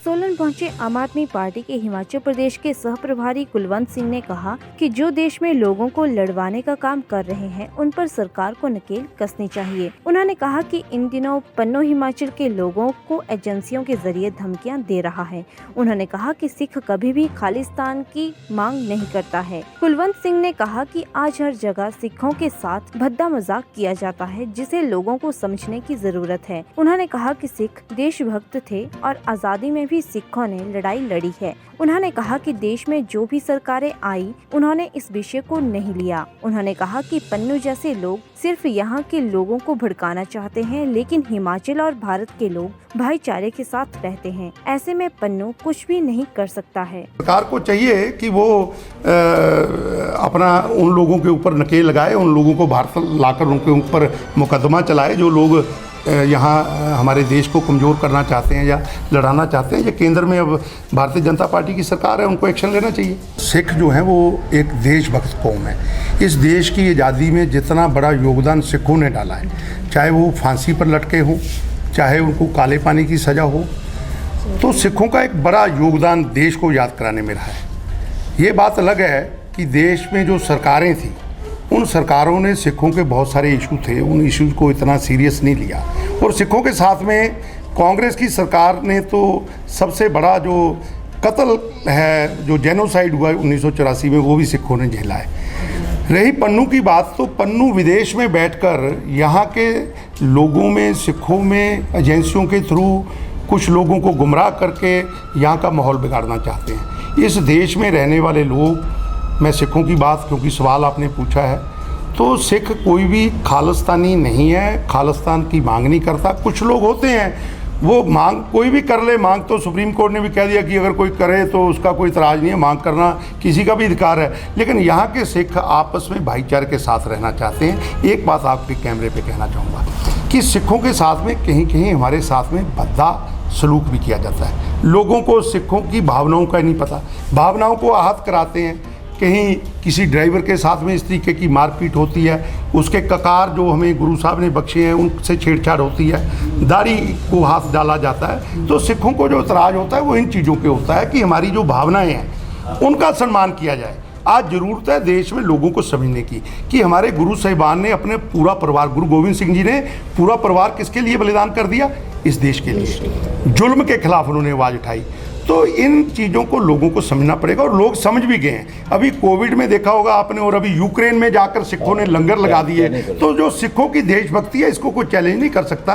सोलन पहुंचे आम आदमी पार्टी के हिमाचल प्रदेश के सह प्रभारी कुलवंत सिंह ने कहा कि जो देश में लोगों को लड़वाने का काम कर रहे हैं उन पर सरकार को नकेल कसनी चाहिए। उन्होंने कहा कि इन दिनों पन्नू हिमाचल के लोगों को एजेंसियों के जरिए धमकियां दे रहा है। उन्होंने कहा कि सिख कभी भी खालिस्तान की मांग नहीं करता है। कुलवंत सिंह ने कहा कि आज हर जगह सिखों के साथ भद्दा मजाक किया जाता है, जिसे लोगों को समझने की जरूरत है। उन्होंने कहा कि सिख देशभक्त थे और आजादी में भी सिखों ने लड़ाई लड़ी है। उन्होंने कहा कि देश में जो भी सरकारें आई उन्होंने इस विषय को नहीं लिया। उन्होंने कहा कि पन्नू जैसे लोग सिर्फ यहाँ के लोगों को भड़काना चाहते हैं, लेकिन हिमाचल और भारत के लोग भाईचारे के साथ रहते हैं। ऐसे में पन्नू कुछ भी नहीं कर सकता है। सरकार को चाहिए कि वो अपना उन लोगों के ऊपर नकेल लगाए, उन लोगों को भारत लाकर उनके ऊपर मुकदमा चलाए जो लोग यहाँ हमारे देश को कमज़ोर करना चाहते हैं या लड़ाना चाहते हैं। ये केंद्र में अब भारतीय जनता पार्टी की सरकार है, उनको एक्शन लेना चाहिए। सिख जो हैं वो एक देशभक्त कौम है। इस देश की आज़ादी में जितना बड़ा योगदान सिखों ने डाला है, चाहे वो फांसी पर लटके हों, चाहे उनको काले पानी की सज़ा हो, तो सिखों का एक बड़ा योगदान देश को याद कराने में रहा है। ये बात अलग है कि देश में जो सरकारें थी उन सरकारों ने सिखों के बहुत सारे इशू थे, उन इश्यूज़ को इतना सीरियस नहीं लिया। और सिखों के साथ में कांग्रेस की सरकार ने तो सबसे बड़ा जो कत्ल है, जो जेनोसाइड हुआ 1984 में, वो भी सिखों ने झेला है। रही पन्नू की बात, तो पन्नू विदेश में बैठकर यहाँ के लोगों में, सिखों में एजेंसियों के थ्रू कुछ लोगों को गुमराह करके यहाँ का माहौल बिगाड़ना चाहते हैं। इस देश में रहने वाले लोग, मैं सिखों की बात, क्योंकि सवाल आपने पूछा है, तो सिख कोई भी खालिस्तानी नहीं है, खालिस्तान की मांग नहीं करता। कुछ लोग होते हैं वो मांग कोई भी कर ले, मांग तो सुप्रीम कोर्ट ने भी कह दिया कि अगर कोई करे तो उसका कोई इतराज़ नहीं है, मांग करना किसी का भी अधिकार है। लेकिन यहाँ के सिख आपस में भाईचारे के साथ रहना चाहते हैं। एक बात आपके कैमरे पे कहना चाहूँगा कि सिखों के साथ में कहीं कहीं हमारे साथ में भद्दा सलूक भी किया जाता है। लोगों को सिखों की भावनाओं का नहीं पता, भावनाओं को आहत कराते हैं। कहीं किसी ड्राइवर के साथ में इस तरीके की मारपीट होती है, उसके ककार जो हमें गुरु साहब ने बख्शे हैं उनसे छेड़छाड़ होती है, दाढ़ी को हाथ डाला जाता है। तो सिखों को जो इतराज़ होता है वो इन चीज़ों पे होता है कि हमारी जो भावनाएं हैं उनका सम्मान किया जाए। आज ज़रूरत है देश में लोगों को समझने की कि हमारे गुरु साहिबान ने अपने पूरा परिवार, गुरु गोविंद सिंह जी ने पूरा परिवार किसके लिए बलिदान कर दिया? इस देश के लिए। जुल्म के खिलाफ उन्होंने आवाज़ उठाई। तो इन चीज़ों को लोगों को समझना पड़ेगा और लोग समझ भी गए हैं। अभी कोविड में देखा होगा आपने, और अभी यूक्रेन में जाकर सिखों ने लंगर लगा दिए। तो जो सिखों की देशभक्ति है इसको कोई चैलेंज नहीं कर सकता।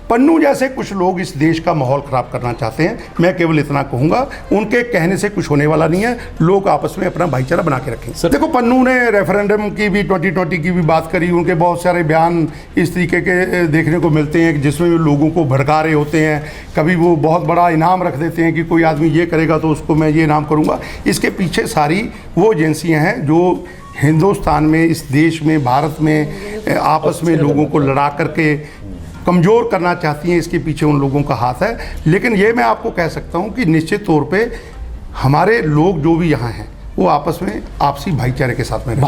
पन्नू जैसे कुछ लोग इस देश का माहौल ख़राब करना चाहते हैं। मैं केवल इतना कहूँगा, उनके कहने से कुछ होने वाला नहीं है। लोग आपस में अपना भाईचारा बना के रखें। देखो, पन्नू ने रेफरेंडम की भी, 2020 की भी बात करी। उनके बहुत सारे बयान इस तरीके के देखने को मिलते हैं जिसमें लोगों को भड़का रहे होते हैं। कभी वो बहुत बड़ा इनाम रख देते हैं कि कोई आदमी ये करेगा तो उसको मैं ये इनाम करूँगा। इसके पीछे सारी वो एजेंसियाँ हैं जो हिंदुस्तान में, इस देश में, भारत में आपस में लोगों को लड़ा करके कमज़ोर करना चाहती हैं। इसके पीछे उन लोगों का हाथ है। लेकिन ये मैं आपको कह सकता हूँ कि निश्चित तौर पे हमारे लोग जो भी यहाँ हैं वो आपस में आपसी भाईचारे के साथ में